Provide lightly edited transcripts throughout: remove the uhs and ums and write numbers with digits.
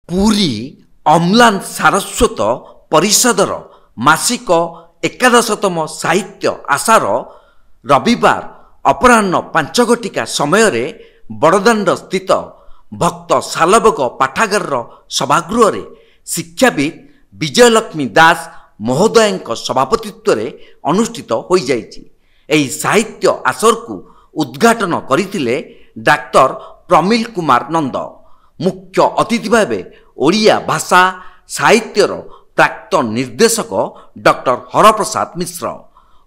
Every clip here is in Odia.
ପୁରୀ ଅମ୍ଳାନ ସାରସ୍ୱତ ପରିଷଦର ମାସିକ ଏକାଦଶତମ ସାହିତ୍ୟ ଆଶାର ରବିବାର ଅପରାହ୍ନ 5 ଘଟିକା ସମୟରେ ବଡ଼ଦାଣ୍ଡ ସ୍ଥିତ ଭକ୍ତ ଶାଲବଗ ପାଠାଗାରର ସଭାଗୃହରେ ଶିକ୍ଷାବିତ୍ ବିଜୟଲକ୍ଷ୍ମୀ ଦାସ ମହୋଦୟଙ୍କ ସଭାପତିତ୍ୱରେ ଅନୁଷ୍ଠିତ ହୋଇଯାଇଛି। ଏହି ସାହିତ୍ୟ ଆସରକୁ ଉଦ୍ଘାଟନ କରିଥିଲେ ଡାକ୍ତର ପ୍ରମିଲ କୁମାର ନନ୍ଦ। ମୁଖ୍ୟ ଅତିଥି ଭାବେ ଓଡ଼ିଆ ଭାଷା ସାହିତ୍ୟର ପ୍ରାକ୍ତନ ନିର୍ଦ୍ଦେଶକ ଡକ୍ଟର ହରପ୍ରସାଦ ମିଶ୍ର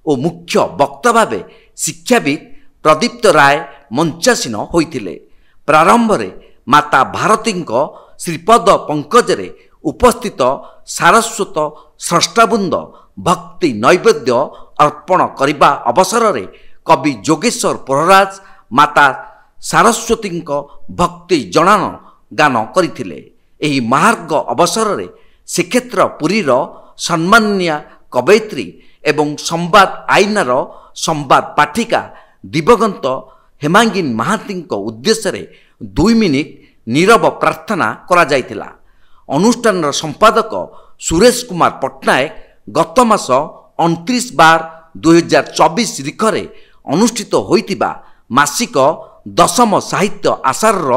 ଓ ମୁଖ୍ୟ ବକ୍ତା ଭାବେ ଶିକ୍ଷାବିତ୍ ପ୍ରଦୀପ୍ତ ରାୟ ମଞ୍ଚାସୀନ ହୋଇଥିଲେ। ପ୍ରାରମ୍ଭରେ ମାତା ଭାରତୀଙ୍କ ଶ୍ରୀପଦ ପଙ୍କଜରେ ଉପସ୍ଥିତ ସାରସ୍ୱତ ସ୍ରଷ୍ଟାବୃନ୍ଦ ଭକ୍ତି ନୈବେଦ୍ୟ ଅର୍ପଣ କରିବା ଅବସରରେ କବି ଯୋଗେଶ୍ୱର ପ୍ରହରାଜ ମାତା ସରସ୍ୱତୀଙ୍କ ଭକ୍ତି ଜଣାଣ ଗାନ କରିଥିଲେ। ଏହି ମହାର୍ଘ ଅବସରରେ ଶ୍ରୀକ୍ଷେତ୍ର ପୁରୀର ସମ୍ମାନନୀୟା କବୟିତ୍ରୀ ଏବଂ ସମ୍ବାଦ ଆଇନାର ସମ୍ବାଦ ପାଠିକା ଦିବଗନ୍ତ ହେମାଙ୍ଗିନୀ ମହାନ୍ତିଙ୍କ ଉଦ୍ଦେଶ୍ୟରେ 2 ମିନିଟ୍ ନୀରବ ପ୍ରାର୍ଥନା କରାଯାଇଥିଲା। ଅନୁଷ୍ଠାନର ସମ୍ପାଦକ ସୁରେଶ କୁମାର ପଟ୍ଟନାୟକ ଗତ ମାସ 29/12/2024 ତାରିଖରେ ଅନୁଷ୍ଠିତ ହୋଇଥିବା ମାସିକ 10ମ ସାହିତ୍ୟ ଆଶାରର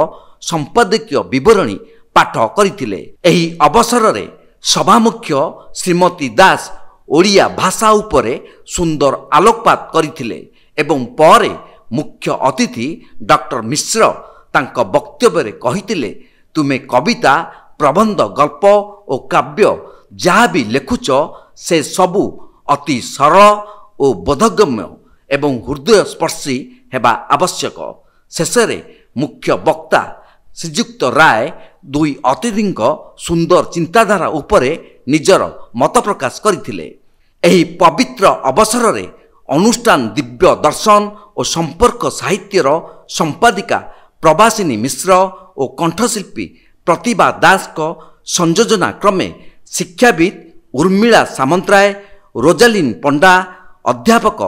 ସମ୍ପାଦକୀୟ ବିବରଣୀ ପାଠ କରିଥିଲେ। ଏହି ଅବସରରେ ସଭାମୁଖ୍ୟ ଶ୍ରୀମତୀ ଦାସ ଓଡ଼ିଆ ଭାଷା ଉପରେ ସୁନ୍ଦର ଆଲୋକପାତ କରିଥିଲେ ଏବଂ ପରେ ମୁଖ୍ୟ ଅତିଥି ଡକ୍ଟର ମିଶ୍ର ତାଙ୍କ ବକ୍ତବ୍ୟରେ କହିଥିଲେ, ତୁମେ କବିତା ପ୍ରବନ୍ଧ ଗଳ୍ପ ଓ କାବ୍ୟ ଯାହା ବି ଲେଖୁଛ ସେ ସବୁ ଅତି ସରଳ ଓ ବୋଧଗମ୍ୟ ଏବଂ ହୃଦୟସ୍ପର୍ଶୀ ହେବା ଆବଶ୍ୟକ। ଶେଷରେ ମୁଖ୍ୟ ବକ୍ତା ଶ୍ରୀଯୁକ୍ତ ରାୟ 2 ଅତିଥିଙ୍କ ସୁନ୍ଦର ଚିନ୍ତାଧାରା ଉପରେ ନିଜର ମତ ପ୍ରକାଶ କରିଥିଲେ। ଏହି ପବିତ୍ର ଅବସରରେ ଅନୁଷ୍ଠାନ ଦିବ୍ୟ ଦର୍ଶନ ଓ ସମ୍ପର୍କ ସାହିତ୍ୟର ସମ୍ପାଦିକା ପ୍ରଭାସିନୀ ମିଶ୍ର ଓ କଣ୍ଠଶିଳ୍ପୀ ପ୍ରତିଭା ଦାସଙ୍କ ସଂଯୋଜନା କ୍ରମେ ଶିକ୍ଷାବିତ୍ ଉର୍ମିଳା ସାମନ୍ତରାୟ, ରୋଜାଲିନ ପଣ୍ଡା, ଅଧ୍ୟାପକ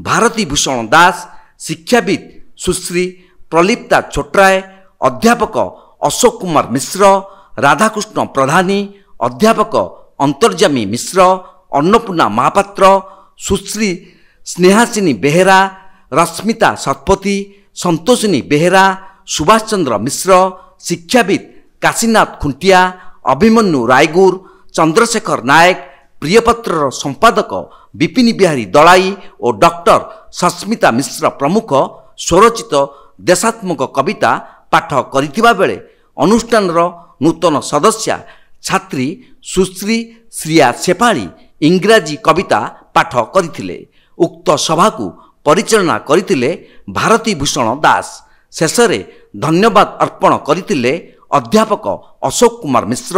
ଭାରତୀ ଭୂଷଣ ଦାସ, ଶିକ୍ଷାବିତ୍ ସୁଶ୍ରୀ ପ୍ରଲିପ୍ତା ଛୋଟରାୟ, ଅଧ୍ୟାପକ ଅଶୋକ କୁମାର ମିଶ୍ର, ରାଧାକୃଷ୍ଣ ପ୍ରଧାନୀ, ଅଧ୍ୟାପକ ଅନ୍ତର୍ଯ୍ୟାମୀ ମିଶ୍ର, ଅନ୍ନପୂର୍ଣ୍ଣା ମହାପାତ୍ର, ସୁଶ୍ରୀ ସ୍ନେହାସିନୀ ବେହେରା, ରଶ୍ମିତା ଶତପଥୀ, ସନ୍ତୋଷିନୀ ବେହେରା, ସୁଭାଷ ଚନ୍ଦ୍ର ମିଶ୍ର, ଶିକ୍ଷାବିତ୍ କାଶୀନାଥ ଖୁଣ୍ଟିଆ, ଅଭିମନ୍ୟୁ ରାୟଗୁର, ଚନ୍ଦ୍ରଶେଖର ନାୟକ, ପ୍ରିୟପତ୍ରର ସମ୍ପାଦକ ବିପିନ ବିହାରୀ ଦଳାଇ ଓ ଡକ୍ଟର ସସ୍ମିତା ମିଶ୍ର ପ୍ରମୁଖ ସ୍ୱରଚିତ ଦେଶାତ୍ମକ କବିତା ପାଠ କରିଥିବା ବେଳେ ଅନୁଷ୍ଠାନର ନୂତନ ସଦସ୍ୟା ଛାତ୍ରୀ ସୁଶ୍ରୀ ଶ୍ରିୟା ସେଫାଳି ଇଂରାଜୀ କବିତା ପାଠ କରିଥିଲେ। ଉକ୍ତ ସଭାକୁ ପରିଚାଳନା କରିଥିଲେ ଭାରତୀ ଭୂଷଣ ଦାସ। ଶେଷରେ ଧନ୍ୟବାଦ ଅର୍ପଣ କରିଥିଲେ ଅଧ୍ୟାପକ ଅଶୋକ କୁମାର ମିଶ୍ର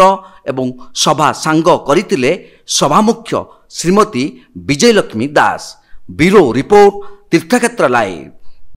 ଏବଂ ସଭା ସାଙ୍ଗ କରିଥିଲେ ସଭାମୁଖ୍ୟ Shrimati Bijayalakshmi Das. Bureau report, Tirthakshetra live.